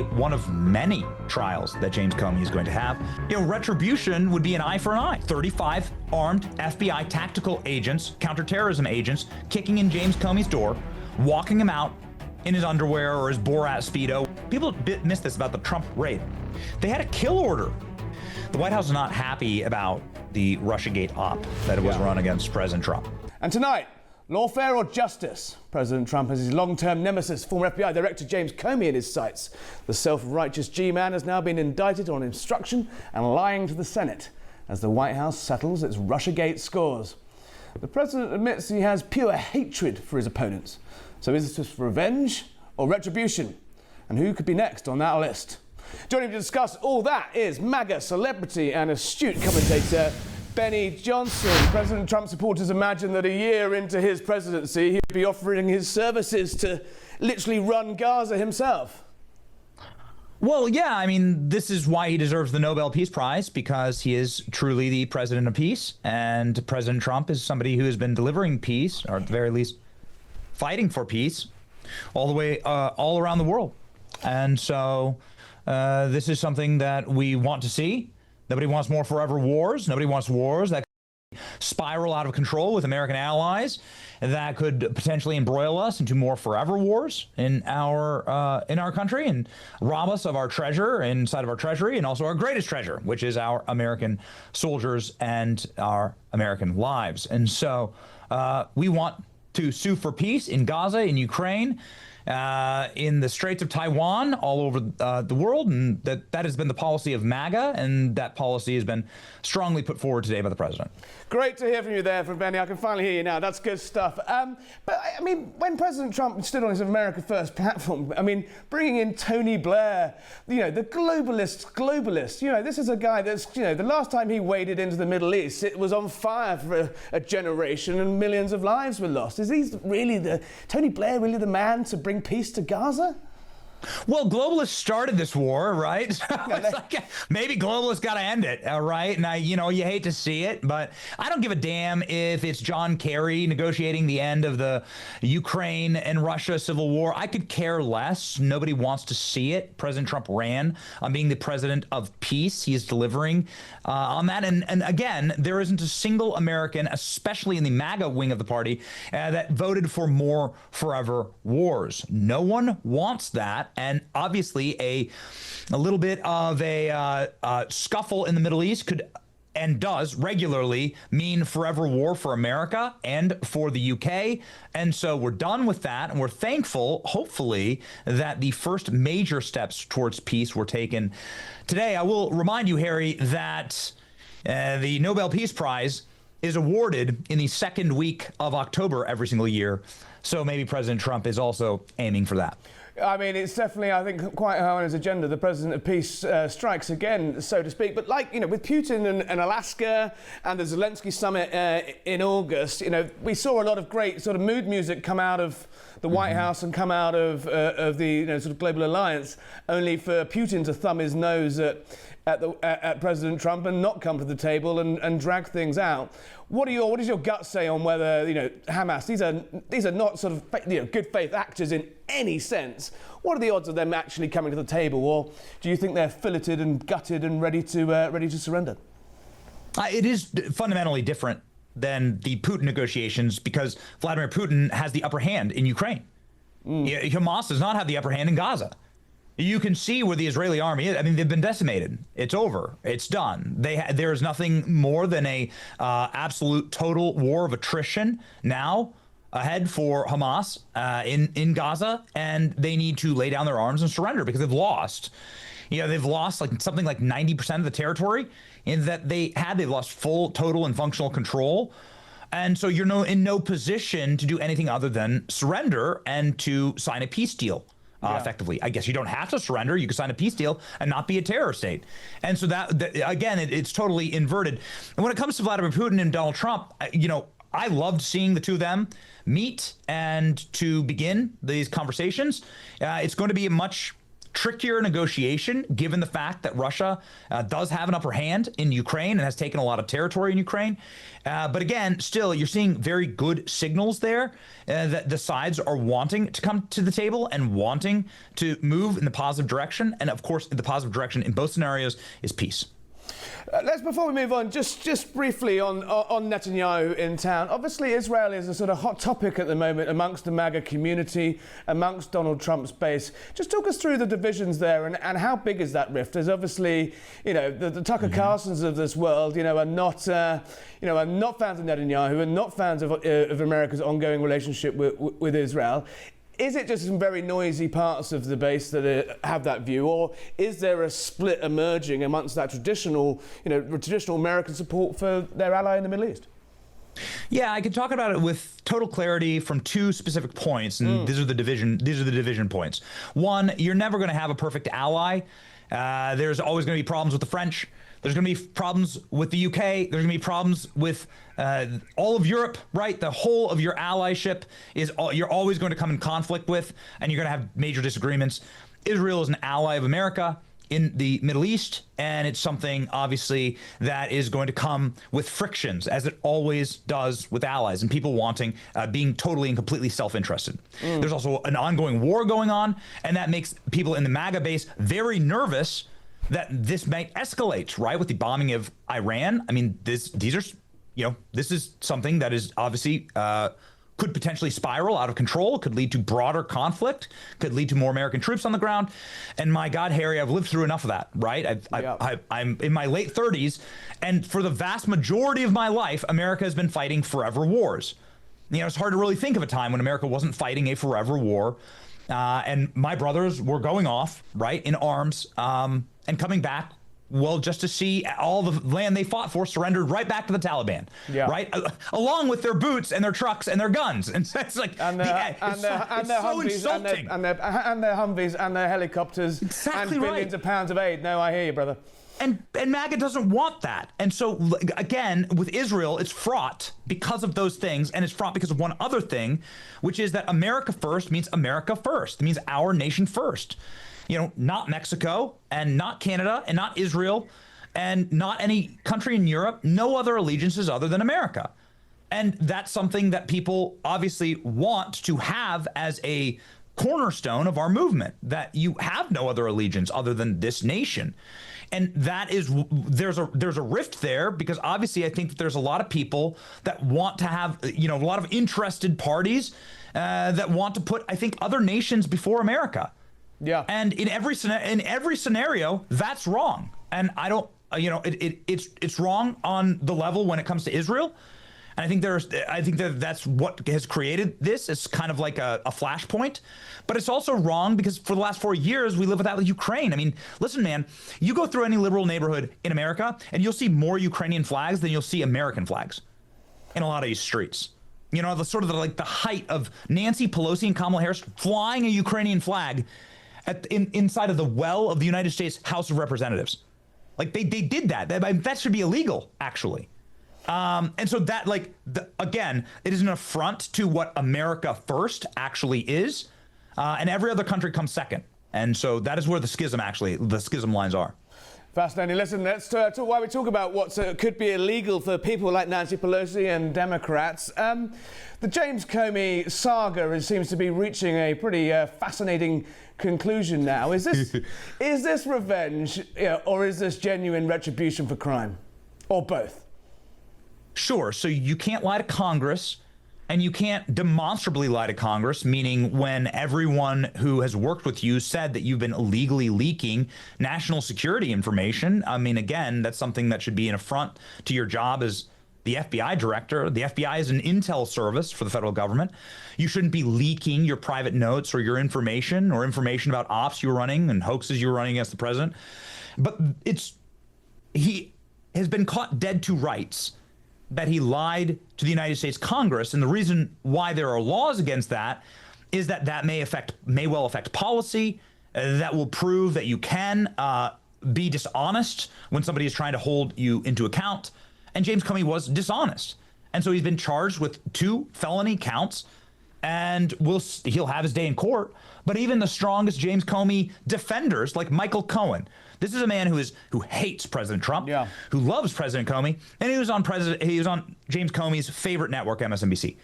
be one of many trials that James Comey is going to have. Retribution would be an eye for an eye. 35 armed FBI tactical agents, counterterrorism agents, kicking in James Comey's door, walking him out in his underwear or his Borat Speedo. People miss this about the Trump raid. They had a kill order. The White House is not happy about the Russiagate op that it was run against President Trump. And tonight, lawfare or justice? President Trump has his long-term nemesis, former FBI Director James Comey, in his sights. The self-righteous G-man has now been indicted on obstruction and lying to the Senate as the White House settles its Russiagate scores. The president admits he has pure hatred for his opponents. So is this revenge or retribution? And who could be next on that list? Joining me to discuss all that is MAGA celebrity and astute commentator Benny Johnson. President Trump supporters imagine that a year into his presidency, he'd be offering his services to literally run Gaza himself. Well, yeah, I mean, this is why he deserves the Nobel Peace Prize, because he is truly the president of peace. And President Trump is somebody who has been delivering peace, or at the very least, fighting for peace all the way, all around the world. And so this is something that we want to see. Nobody wants more forever wars. Nobody wants wars that could spiral out of control with American allies, that could potentially embroil us into more forever wars in our country and rob us of our treasure inside of our treasury, and also our greatest treasure, which is our American soldiers and our American lives. And so we want to sue for peace in Gaza, in Ukraine, in the Straits of Taiwan, all over the world, and that has been the policy of MAGA, and that policy has been strongly put forward today by the president. Great to hear from you there, from Benny. I can finally hear you now. That's good stuff. But I mean, when President Trump stood on his America First platform, I mean, bringing in Tony Blair, the globalist, this is a guy that's, the last time he waded into the Middle East, it was on fire for a generation and millions of lives were lost. Is Tony Blair really the man to bring peace to Gaza? Well, globalists started this war, right? So it's like, maybe globalists got to end it, all right? And you hate to see it, but I don't give a damn if it's John Kerry negotiating the end of the Ukraine and Russia civil war. I could care less. Nobody wants to see it. President Trump ran on being the president of peace. He is delivering on that. And again, there isn't a single American, especially in the MAGA wing of the party, that voted for more forever wars. No one wants that. And obviously a little bit of a scuffle in the Middle East could and does regularly mean forever war for America and for the UK. And so we're done with that. And we're thankful, hopefully, that the first major steps towards peace were taken today. I will remind you, Harry, that the Nobel Peace Prize is awarded in the second week of October every single year. So maybe President Trump is also aiming for that. I mean, it's definitely, I think, quite high on his agenda. The president of peace strikes again, so to speak. But with Putin and Alaska and the Zelensky summit in August, we saw a lot of great sort of mood music come out of the White House and come out of the sort of global alliance, only for Putin to thumb his nose at President Trump and not come to the table and drag things out. What does your gut say on whether Hamas? These are not sort of good faith actors in any sense. What are the odds of them actually coming to the table, or do you think they're filleted and gutted and ready to surrender? It is fundamentally different than the Putin negotiations because Vladimir Putin has the upper hand in Ukraine. Hamas does not have the upper hand in Gaza. You can see where the Israeli army is. I mean, they've been decimated. It's over. It's done. There is nothing more than a absolute total war of attrition now ahead for Hamas in Gaza, and they need to lay down their arms and surrender because they've lost. They've lost something like 90% of the territory in that they had. They've lost full, total, and functional control. And so you're in no position to do anything other than surrender and to sign a peace deal. Effectively, I guess you don't have to surrender. You can sign a peace deal and not be a terror state. And so that again, it's totally inverted. And when it comes to Vladimir Putin and Donald Trump, I loved seeing the two of them meet and to begin these conversations. It's going to be a much trickier negotiation, given the fact that Russia does have an upper hand in Ukraine and has taken a lot of territory in Ukraine. But again, still, you're seeing very good signals there that the sides are wanting to come to the table and wanting to move in the positive direction. And of course, the positive direction in both scenarios is peace. Before we move on, just briefly on Netanyahu in town. Obviously, Israel is a sort of hot topic at the moment amongst the MAGA community, amongst Donald Trump's base. Just talk us through the divisions there and how big is that rift? There's obviously, the Tucker Carlsons of this world, are not fans of Netanyahu and not fans of America's ongoing relationship with Israel. Is it just some very noisy parts of the base that have that view, or is there a split emerging amongst that traditional American support for their ally in the Middle East? Yeah, I can talk about it with total clarity from two specific points, and these are the division points. One, you're never going to have a perfect ally. There's always going to be problems with the French. There's going to be problems with the UK. There's going to be problems with all of Europe, right? The whole of your allyship you're always going to come in conflict with, and you're going to have major disagreements. Israel is an ally of America in the Middle East, and it's something, obviously, that is going to come with frictions, as it always does with allies, and people wanting, being totally and completely self-interested. There's also an ongoing war going on, and that makes people in the MAGA base very nervous that this might escalate, right, with the bombing of Iran. I mean, this is something that is obviously could potentially spiral out of control, could lead to broader conflict, could lead to more American troops on the ground. And my God, Harry, I've lived through enough of that, right? I'm in my late 30s, and for the vast majority of my life, America has been fighting forever wars. It's hard to really think of a time when America wasn't fighting a forever war. And my brothers were going off, right, in arms, and coming back, well, just to see all the land they fought for surrendered right back to the Taliban, right, along with their boots and their trucks and their guns. And so it's like, their Humvees and their Humvees and their helicopters, exactly, and billions of pounds of aid. No, I hear you, brother. And MAGA doesn't want that. And so, again, with Israel, it's fraught because of those things, and it's fraught because of one other thing, which is that America first means America first. It means our nation first. Not Mexico, and not Canada, and not Israel, and not any country in Europe. No other allegiances other than America. And that's something that people obviously want to have as a cornerstone of our movement, that you have no other allegiance other than this nation. And that is, there's a rift there, because obviously I think that there's a lot of people that want to have, a lot of interested parties that want to put, I think, other nations before America. Yeah. And in every scenario, that's wrong. And I don't, it's wrong on the level when it comes to Israel. And I think that's what has created this. It's kind of like a flashpoint, but it's also wrong because for the last 4 years, we live without Ukraine. I mean, listen, man, you go through any liberal neighborhood in America and you'll see more Ukrainian flags than you'll see American flags in a lot of these streets. The sort of the height of Nancy Pelosi and Kamala Harris flying a Ukrainian flag inside of the well of the United States House of Representatives. Like they did that. That should be illegal, actually. And so that, again, it is an affront to what America first actually is, and every other country comes second. And so that is where the schism lines are. Fascinating. Listen, let's talk while we talk about what could be illegal for people like Nancy Pelosi and Democrats. The James Comey saga seems to be reaching a pretty fascinating conclusion now. Is this revenge, or is this genuine retribution for crime, or both? Sure. So you can't lie to Congress, and you can't demonstrably lie to Congress, meaning when everyone who has worked with you said that you've been illegally leaking national security information. I mean, again, that's something that should be an affront to your job as the FBI director. The FBI is an intel service for the federal government. You shouldn't be leaking your private notes or your information or information about ops you were running and hoaxes you were running against the president. But he has been caught dead to rights that he lied to the United States Congress. And the reason why there are laws against that is that may well affect policy, that will prove that you can be dishonest when somebody is trying to hold you into account. And James Comey was dishonest. And so he's been charged with 2 felony counts, and he'll have his day in court. But even the strongest James Comey defenders, like Michael Cohen, this is a man who hates President Trump, who loves President Comey, and he was on James Comey's favorite network, MSNBC.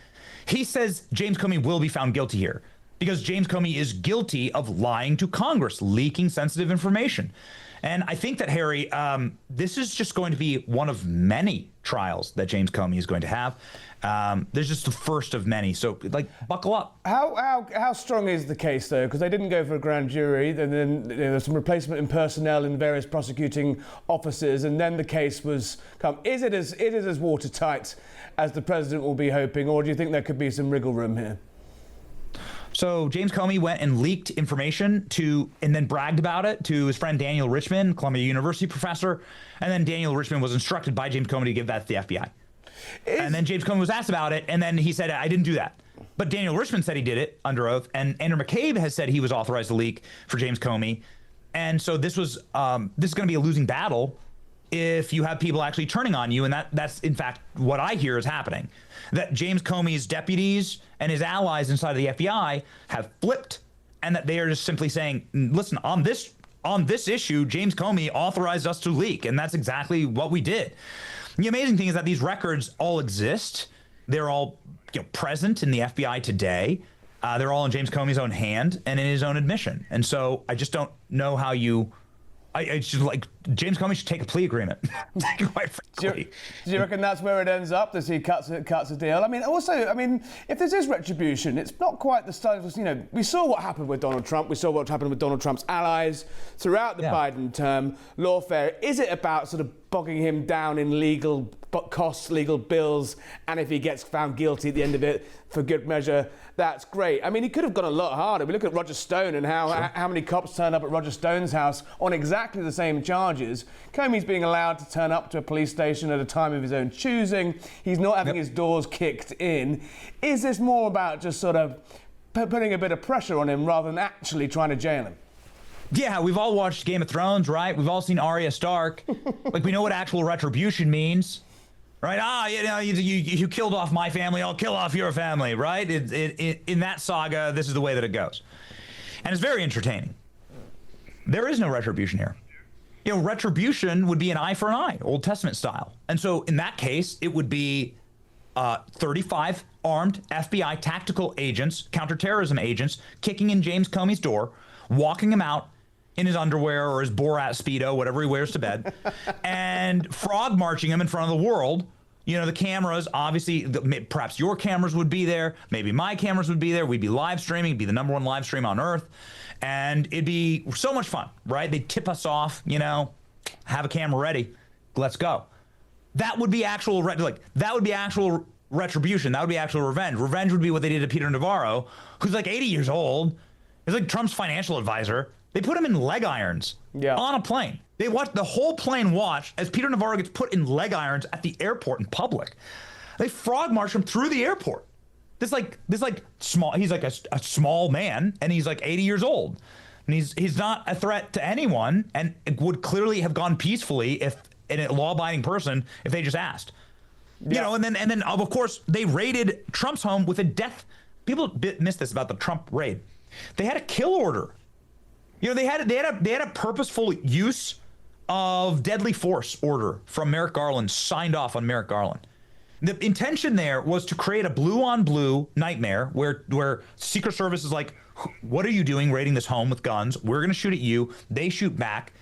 He says James Comey will be found guilty here because James Comey is guilty of lying to Congress, leaking sensitive information. And I think that, Harry, this is just going to be one of many trials that James Comey is going to have. There's just the first of many. So, like, buckle up. How strong is the case, though? Because they didn't go for a grand jury. And then there's some replacement in personnel in various prosecuting offices. And then the case was come. Is it as watertight as the president will be hoping? Or do you think there could be some wriggle room here? So James Comey went and leaked information and then bragged about it to his friend Daniel Richman, Columbia University professor. And then Daniel Richman was instructed by James Comey to give that to the FBI. And then James Comey was asked about it, and then he said, I didn't do that. But Daniel Richman said he did it under oath, and Andrew McCabe has said he was authorized to leak for James Comey. And so this is going to be a losing battle if you have people actually turning on you, and that's in fact what I hear is happening. That James Comey's deputies and his allies inside of the FBI have flipped, and that they are just simply saying, listen, on this issue, James Comey authorized us to leak, and that's exactly what we did. The amazing thing is that these records all exist. They're all present in the FBI today. They're all in James Comey's own hand and in his own admission. And so I just don't know how you... I just like James Comey should take a plea agreement. Quite frankly. Do you reckon that's where it ends up? Does he cuts a deal? I mean, also, if this is retribution, it's not quite the style. We saw what happened with Donald Trump. We saw what happened with Donald Trump's allies throughout the Biden term. Lawfare. Is it about sort of bogging him down in legal costs, legal bills, and if he gets found guilty at the end of it for good measure, that's great. I mean, he could have gone a lot harder. We look at Roger Stone and how many cops turned up at Roger Stone's house on exactly the same charges. Comey's being allowed to turn up to a police station at a time of his own choosing. He's not having his doors kicked in. Is this more about just sort of putting a bit of pressure on him rather than actually trying to jail him? Yeah, we've all watched Game of Thrones, right? We've all seen Arya Stark. Like, we know what actual retribution means. Right? You killed off my family, I'll kill off your family, right? In that saga, this is the way that it goes. And it's very entertaining. There is no retribution here. Retribution would be an eye for an eye, Old Testament style. And so in that case, it would be 35 armed FBI tactical agents, counterterrorism agents, kicking in James Comey's door, walking him out in his underwear or his Borat Speedo, whatever he wears to bed, and frog marching him in front of the world. The cameras, obviously, perhaps your cameras would be there. Maybe my cameras would be there. We'd be live streaming. It'd be the #1 live stream on Earth. And it'd be so much fun, right? They'd tip us off, have a camera ready. Let's go. That would be actual, that would be actual retribution. That would be actual revenge. Revenge would be what they did to Peter Navarro, who's like 80 years old. He's like Trump's financial advisor. They put him in leg irons on a plane. They watched the whole plane watch as Peter Navarro gets put in leg irons at the airport in public. They frog march him through the airport. This small. He's like a small man, and he's like 80 years old, and he's not a threat to anyone, and it would clearly have gone peacefully if a law-abiding person if they just asked. And then of course they raided Trump's home with a death. People miss this about the Trump raid. They had a kill order. They had a purposeful use of deadly force order from Merrick Garland, signed off on Merrick Garland. The intention there was to create a blue-on-blue nightmare where Secret Service is like, what are you doing raiding this home with guns? We're going to shoot at you. They shoot back.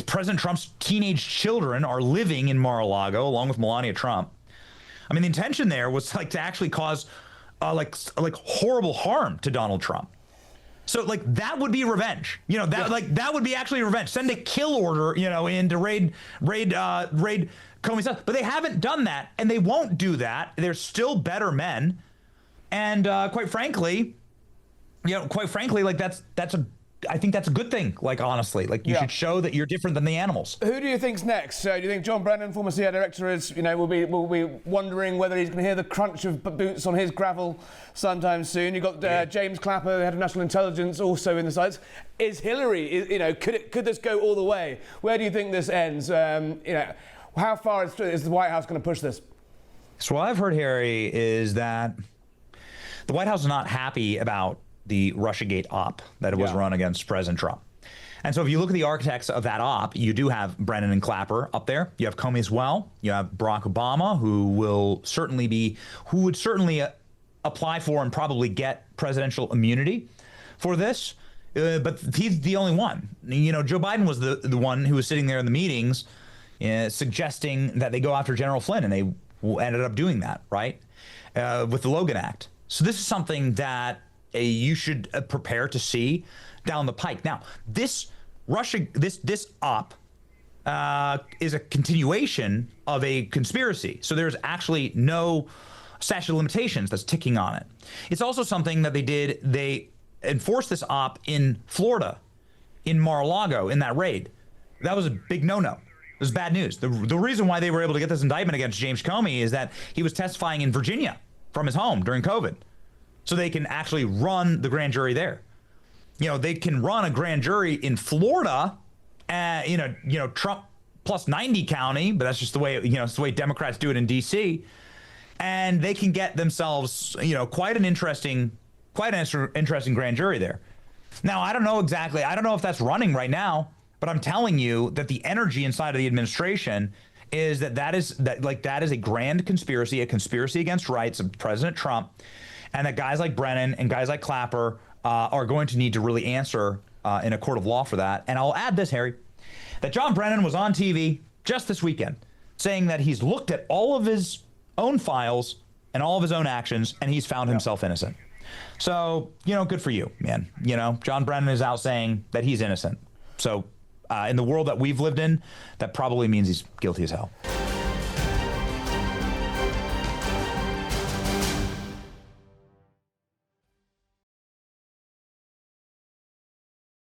President Trump's teenage children are living in Mar-a-Lago along with Melania Trump. I mean, the intention there was to actually cause horrible harm to Donald Trump. So that would be revenge. That would be actually revenge. Send a kill order, in to raid Comey's house. But they haven't done that, and they won't do that. They're still better men. And quite frankly, I think that's a good thing. Honestly, you should show that you're different than the animals. Who do you think's next? Do you think John Brennan, former CIA director, will be wondering whether he's going to hear the crunch of boots on his gravel sometime soon? You've got James Clapper, the head of national intelligence, also in the sights. Is Hillary? Could this go all the way? Where do you think this ends? How far is the White House going to push this? So what I've heard, Harry, is that the White House is not happy about the Russiagate op that was run against President Trump. And so if you look at the architects of that op, you do have Brennan and Clapper up there. You have Comey as well. You have Barack Obama, who would certainly apply for and probably get presidential immunity for this. But he's the only one. You know, Joe Biden was the one who was sitting there in the meetings suggesting that they go after General Flynn, and they ended up doing that, right, with the Logan Act. So this is something that you should prepare to see down the pike. Now, this op is a continuation of a conspiracy. So there's actually no statute of limitations that's ticking on it. It's also something that they did. They enforced this op in Florida, in Mar-a-Lago, in that raid. That was a big no-no. It was bad news. The reason why they were able to get this indictment against James Comey is that he was testifying in Virginia from his home during COVID. So they can actually run the grand jury there. You know, they can run a grand jury in Florida, Trump plus 90 county, but that's just the way, it's the way Democrats do it in D.C. And they can get themselves, quite an interesting grand jury there. Now, I don't know if that's running right now, but I'm telling you that the energy inside of the administration is that is a grand conspiracy, a conspiracy against rights of President Trump, and that guys like Brennan and guys like Clapper are going to need to really answer in a court of law for that. And I'll add this, Harry, that John Brennan was on TV just this weekend saying that he's looked at all of his own files and all of his own actions, and he's found himself innocent. So, good for you, man. John Brennan is out saying that he's innocent. So in the world that we've lived in, that probably means he's guilty as hell.